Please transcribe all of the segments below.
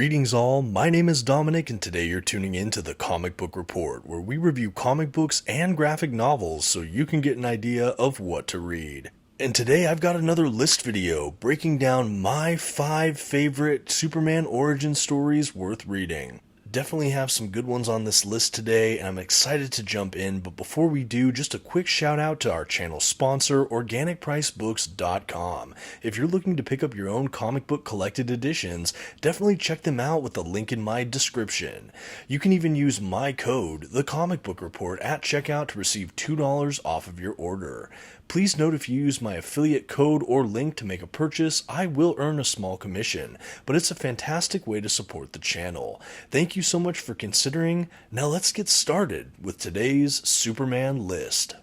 Greetings all, my name is Dominic and today you're tuning in to the Comic Book Report, where we review comic books and graphic novels so you can get an idea of what to read. And today I've got another list video breaking down my 5 favorite Superman origin stories worth reading. Definitely have some good ones on this list today, and I'm excited to jump in, but before we do, just a quick shout out to our channel sponsor, OrganicPriceBooks.com. If you're looking to pick up your own comic book collected editions, definitely check them out with the link in my description. You can even use my code, TheComicBookReport, at checkout to receive $2 off of your order. Please note if you use my affiliate code or link to make a purchase, I will earn a small commission, but it's a fantastic way to support the channel. Thank you so much for considering. Now let's get started with today's Superman list.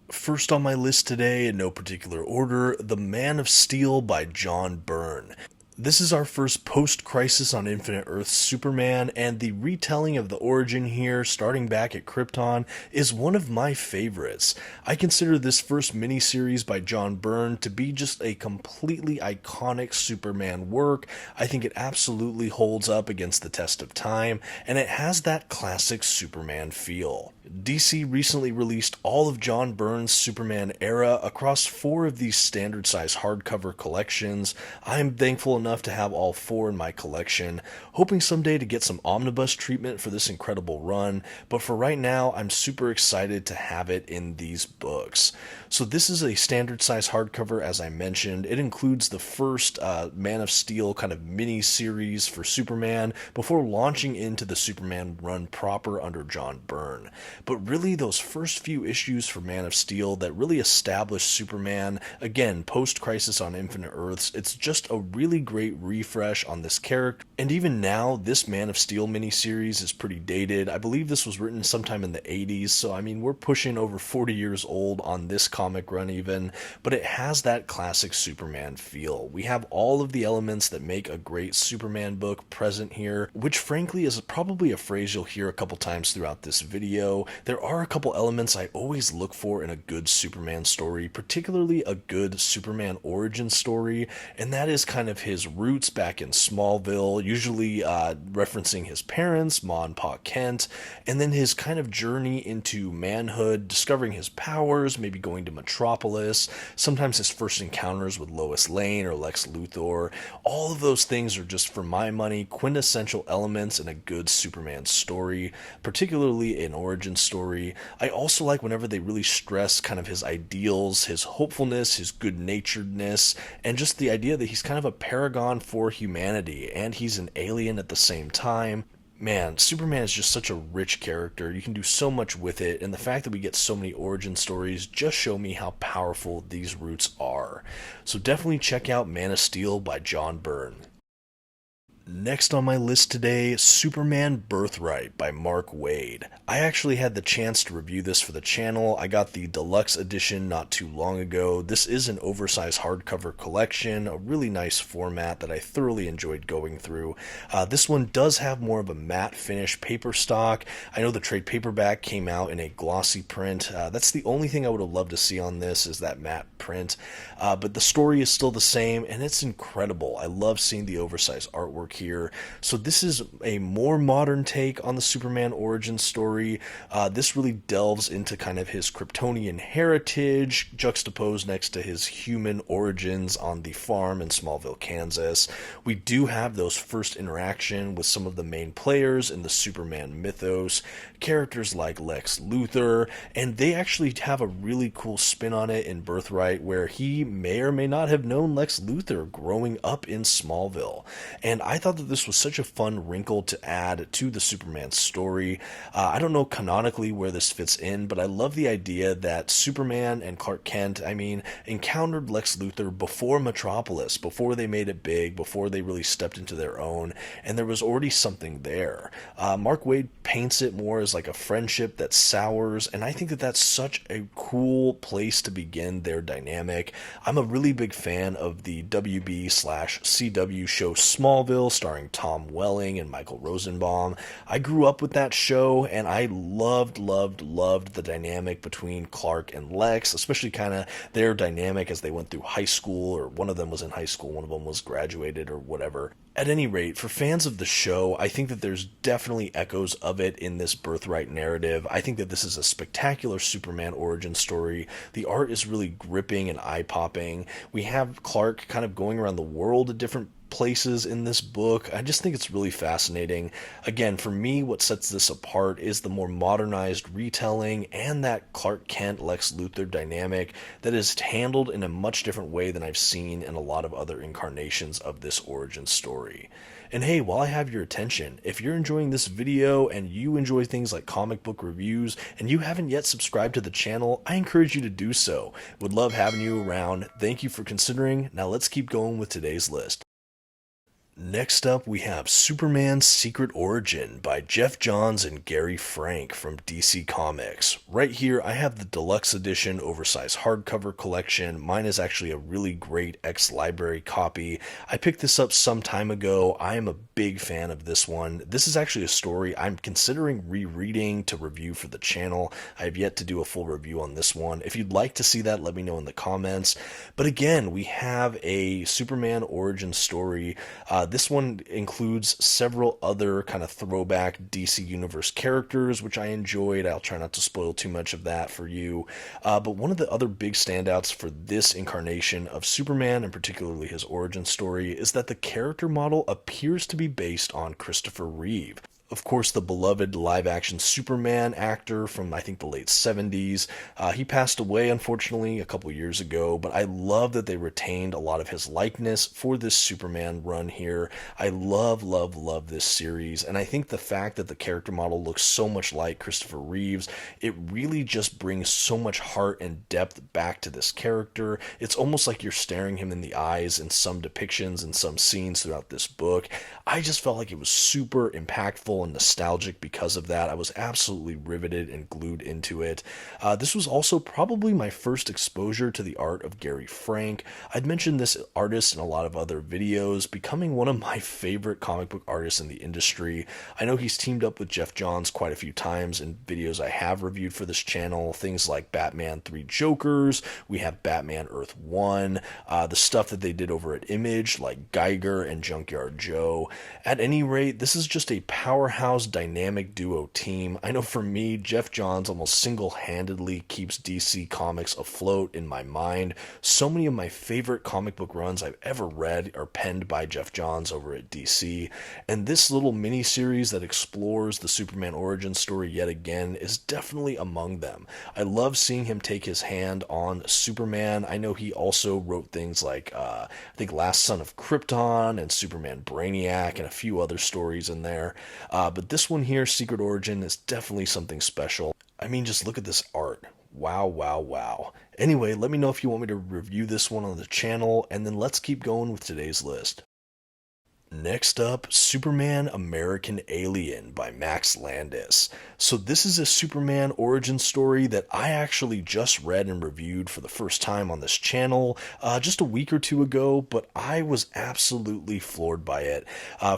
First on my list today, in no particular order, The Man of Steel by John Byrne. This is our first post-Crisis on Infinite Earths Superman, and the retelling of the origin here, starting back at Krypton, is one of my favorites. I consider this first miniseries by John Byrne to be just a completely iconic Superman work. I think it absolutely holds up against the test of time, and it has that classic Superman feel. DC recently released all of John Byrne's Superman era across 4 of these standard-size hardcover collections. I am thankful enough to have all 4 in my collection, hoping someday to get some omnibus treatment for this incredible run, but for right now I'm super excited to have it in these books. So this is a standard-size hardcover, as I mentioned. It includes the first Man of Steel kind of mini-series for Superman before launching into the Superman run proper under John Byrne. But really, those first few issues for Man of Steel that really established Superman, again, post-Crisis on Infinite Earths, it's just a really great refresh on this character. And even now, this Man of Steel miniseries is pretty dated. I believe this was written sometime in the 80s, so I mean, we're pushing over 40 years old on this comic run even, but it has that classic Superman feel. We have all of the elements that make a great Superman book present here, which frankly is probably a phrase you'll hear a couple times throughout this video. There are a couple elements I always look for in a good Superman story, particularly a good Superman origin story, and that is kind of his roots back in Smallville, usually referencing his parents, Ma and Pa Kent, and then his kind of journey into manhood, discovering his powers, maybe going to Metropolis, sometimes his first encounters with Lois Lane or Lex Luthor. All of those things are just, for my money, quintessential elements in a good Superman story, particularly an origin story. I also like whenever they really stress kind of his ideals, his hopefulness, his good-naturedness, and just the idea that he's kind of a paragon for humanity, and he's an alien at the same time. Man, Superman is just such a rich character. You can do so much with it, and the fact that we get so many origin stories just show me how powerful these roots are. So definitely check out Man of Steel by John Byrne. Next on my list today, Superman Birthright by Mark Waid. I actually had the chance to review this for the channel. I got the deluxe edition not too long ago. This is an oversized hardcover collection, a really nice format that I thoroughly enjoyed going through. This one does have more of a matte finish paper stock. I know the trade paperback came out in a glossy print. That's the only thing I would have loved to see on this, is that matte print. But the story is still the same, and it's incredible. I love seeing the oversized artwork here. So this is a more modern take on the Superman origin story. This really delves into kind of his Kryptonian heritage, juxtaposed next to his human origins on the farm in Smallville, Kansas. We do have those first interaction with some of the main players in the Superman mythos, characters like Lex Luthor, and they actually have a really cool spin on it in Birthright, where he may or may not have known Lex Luthor growing up in Smallville. And I thought that this was such a fun wrinkle to add to the Superman story. I don't know canonically where this fits in, but I love the idea that Superman and Clark Kent, encountered Lex Luthor before Metropolis, before they made it big, before they really stepped into their own, and there was already something there. Mark Waid paints it more as like a friendship that sours, and I think that that's such a cool place to begin their dynamic. I'm a really big fan of the WB/CW show Smallville, starring Tom Welling and Michael Rosenbaum. I grew up with that show, and I loved the dynamic between Clark and Lex, especially kind of their dynamic as they went through high school, or one of them was in high school, one of them was graduated or whatever. At any rate, for fans of the show, I think that there's definitely echoes of it in this Birthright narrative. I think that this is a spectacular Superman origin story. The art is really gripping and eye-popping. We have Clark kind of going around the world at different places in this book. I just think it's really fascinating. Again, for me, what sets this apart is the more modernized retelling and that Clark Kent Lex Luthor dynamic that is handled in a much different way than I've seen in a lot of other incarnations of this origin story. And hey, while I have your attention, if you're enjoying this video and you enjoy things like comic book reviews and you haven't yet subscribed to the channel, I encourage you to do so. Would love having you around. Thank you for considering. Now let's keep going with today's list. Next up, we have Superman's Secret Origin by Geoff Johns and Gary Frank from DC Comics. Right here, I have the deluxe edition oversized hardcover collection. Mine is actually a really great ex-library copy. I picked this up some time ago. I am a big fan of this one. This is actually a story I'm considering rereading to review for the channel. I have yet to do a full review on this one. If you'd like to see that, let me know in the comments. But again, we have a Superman origin story. This one includes several other kind of throwback DC Universe characters, which I enjoyed. I'll try not to spoil too much of that for you. But one of the other big standouts for this incarnation of Superman, and particularly his origin story, is that the character model appears to be based on Christopher Reeve. Of course, the beloved live-action Superman actor from, I think, the late 70s. He passed away, unfortunately, a couple years ago, but I love that they retained a lot of his likeness for this Superman run here. I love this series, and I think the fact that the character model looks so much like Christopher Reeves, it really just brings so much heart and depth back to this character. It's almost like you're staring him in the eyes in some depictions and some scenes throughout this book. I just felt like it was super impactful and nostalgic because of that. I was absolutely riveted and glued into it. This was also probably my first exposure to the art of Gary Frank. I'd mentioned this artist in a lot of other videos, becoming one of my favorite comic book artists in the industry. I know he's teamed up with Geoff Johns quite a few times in videos I have reviewed for this channel, things like Batman 3 Jokers, we have Batman Earth 1, the stuff that they did over at Image, like Geiger and Junkyard Joe. At any rate, this is just a powerhouse dynamic duo team. I know for me, Geoff Johns almost single-handedly keeps DC Comics afloat in my mind. So many of my favorite comic book runs I've ever read are penned by Geoff Johns over at DC, and this little mini-series that explores the Superman origin story yet again is definitely among them. I love seeing him take his hand on Superman. I know he also wrote things like, I think Last Son of Krypton and Superman Brainiac and a few other stories in there. But this one here, Secret Origin, is definitely something special. I mean, just look at this art. Wow. Anyway, let me know if you want me to review this one on the channel, and then let's keep going with today's list. Next up, Superman American Alien by Max Landis. So this is a Superman origin story that I actually just read and reviewed for the first time on this channel just a week or two ago, but I was absolutely floored by it.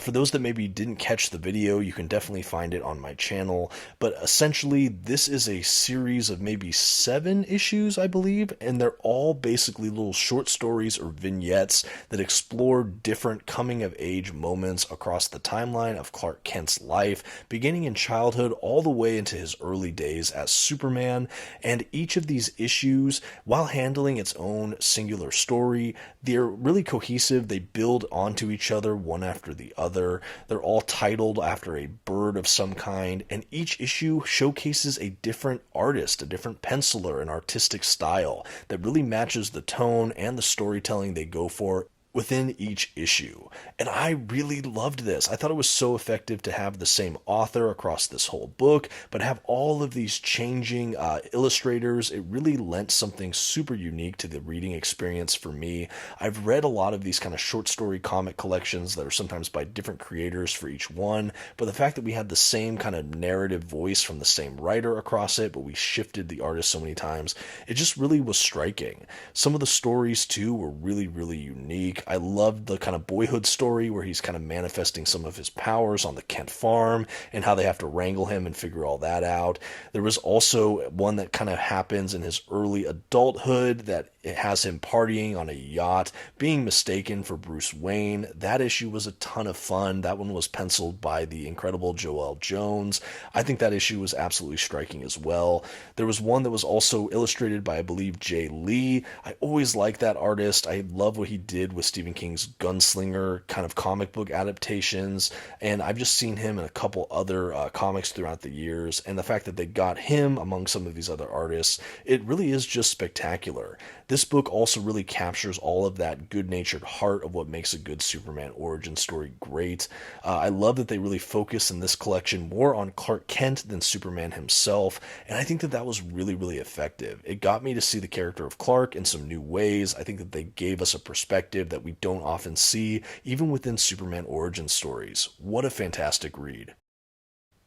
For those that maybe didn't catch the video, you can definitely find it on my channel, but essentially this is a series of maybe 7 issues, I believe, and they're all basically little short stories or vignettes that explore different coming-of-age moments across the timeline of Clark Kent's life, beginning in childhood all the way into his early days as Superman. And each of these issues, while handling its own singular story, they're really cohesive. They build onto each other one after the other. They're all titled after a bird of some kind, and each issue showcases a different artist, a different penciler, an artistic style that really matches the tone and the storytelling they go for within each issue. And I really loved this. I thought it was so effective to have the same author across this whole book, but have all of these changing illustrators. It really lent something super unique to the reading experience for me. I've read a lot of these kind of short story comic collections that are sometimes by different creators for each one, but the fact that we had the same kind of narrative voice from the same writer across it, but we shifted the artist so many times, it just really was striking. Some of the stories too were really unique. I loved the kind of boyhood story where he's kind of manifesting some of his powers on the Kent farm and how they have to wrangle him and figure all that out. There was also one that kind of happens in his early adulthood that it has him partying on a yacht, being mistaken for Bruce Wayne. That issue was a ton of fun. That one was penciled by the incredible Joel Jones. I think that issue was absolutely striking as well. There was one that was also illustrated by, I believe, Jay Lee. I always liked that artist. I love what he did with Stephen King's Gunslinger kind of comic book adaptations, and I've just seen him in a couple other comics throughout the years, and the fact that they got him among some of these other artists, it really is just spectacular. This book also really captures all of that good-natured heart of what makes a good Superman origin story great. I love that they really focus in this collection more on Clark Kent than Superman himself, and I think that that was really, really effective. It got me to see the character of Clark in some new ways. I think that they gave us a perspective that we don't often see, even within Superman origin stories. What a fantastic read.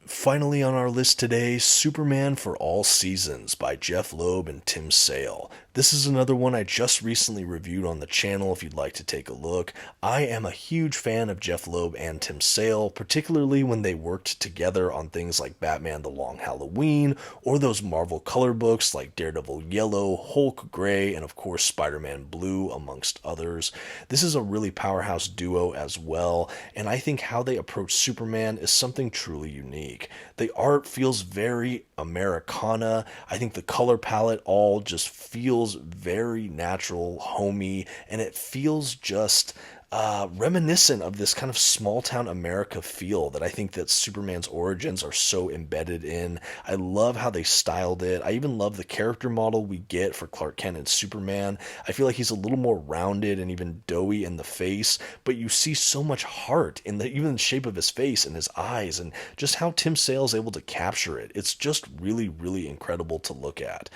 Finally on our list today, Superman for All Seasons by Jeph Loeb and Tim Sale. This is another one I just recently reviewed on the channel if you'd like to take a look. I am a huge fan of Jeph Loeb and Tim Sale, particularly when they worked together on things like Batman The Long Halloween, or those Marvel color books like Daredevil Yellow, Hulk Gray, and of course Spider-Man Blue, amongst others. This is a really powerhouse duo as well, and I think how they approach Superman is something truly unique. The art feels very Americana. I think the color palette all just feels very natural, homey, and it feels just reminiscent of this kind of small town America feel that I think that Superman's origins are so embedded in. I love how they styled it. I even love the character model we get for Clark Kent and Superman. I feel like he's a little more rounded and even doughy in the face, but you see so much heart in even the shape of his face and his eyes, and just how Tim Sale's able to capture it. It's just really, really incredible to look at.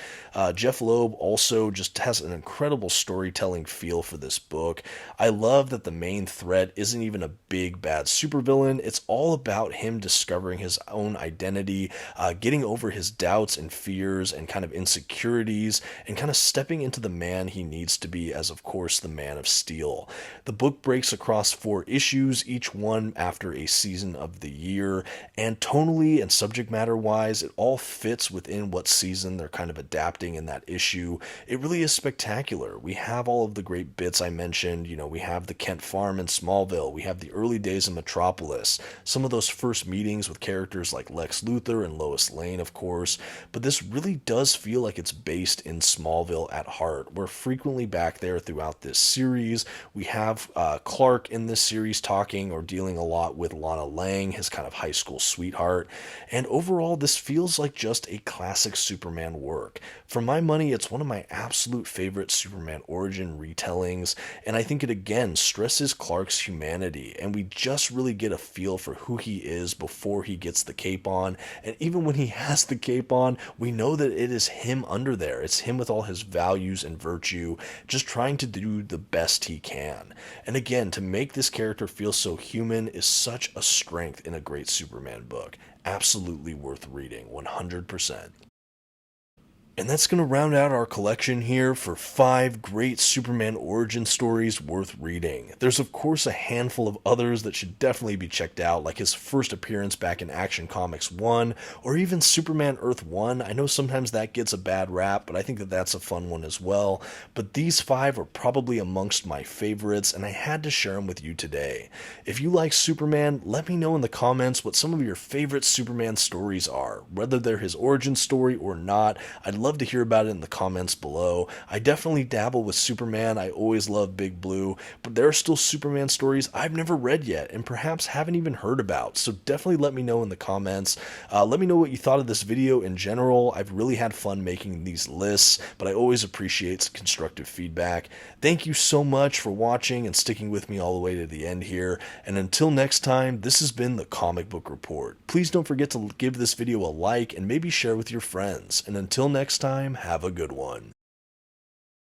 Jeph Loeb also just has an incredible storytelling feel for this book. I love that the main threat isn't even a big bad supervillain. It's all about him discovering his own identity, getting over his doubts and fears and kind of insecurities, and kind of stepping into the man he needs to be as, of course, the Man of Steel. The book breaks across 4 issues, each one after a season of the year, and tonally and subject matter wise, it all fits within what season they're kind of adapting in that issue. It really is spectacular. We have all of the great bits I mentioned. We have the Kent farm in Smallville. We have the early days in Metropolis. Some of those first meetings with characters like Lex Luthor and Lois Lane, of course. But this really does feel like it's based in Smallville at heart. We're frequently back there throughout this series. We have Clark in this series talking or dealing a lot with Lana Lang, his kind of high school sweetheart. And overall, this feels like just a classic Superman work. For my money, it's one of my absolute favorite Superman origin retellings, and I think it again stresses Clark's humanity, and we just really get a feel for who he is before he gets the cape on, and even when he has the cape on, we know that it is him under there. It's him with all his values and virtue, just trying to do the best he can. And again, to make this character feel so human is such a strength in a great Superman book. Absolutely worth reading, 100%. And that's going to round out our collection here for 5 great Superman origin stories worth reading. There's of course a handful of others that should definitely be checked out, like his first appearance back in Action Comics 1, or even Superman Earth 1. I know sometimes that gets a bad rap, but I think that that's a fun one as well. But these 5 are probably amongst my favorites, and I had to share them with you today. If you like Superman, let me know in the comments what some of your favorite Superman stories are, whether they're his origin story or not. I'd love to hear about it in the comments below. I definitely dabble with Superman. I always love Big Blue, but there are still Superman stories I've never read yet and perhaps haven't even heard about. So definitely let me know in the comments. Let me know what you thought of this video in general. I've really had fun making these lists, but I always appreciate constructive feedback. Thank you so much for watching and sticking with me all the way to the end here. And until next time, this has been the Comic Book Report. Please don't forget to give this video a like and maybe share with your friends. And until next time, have a good one.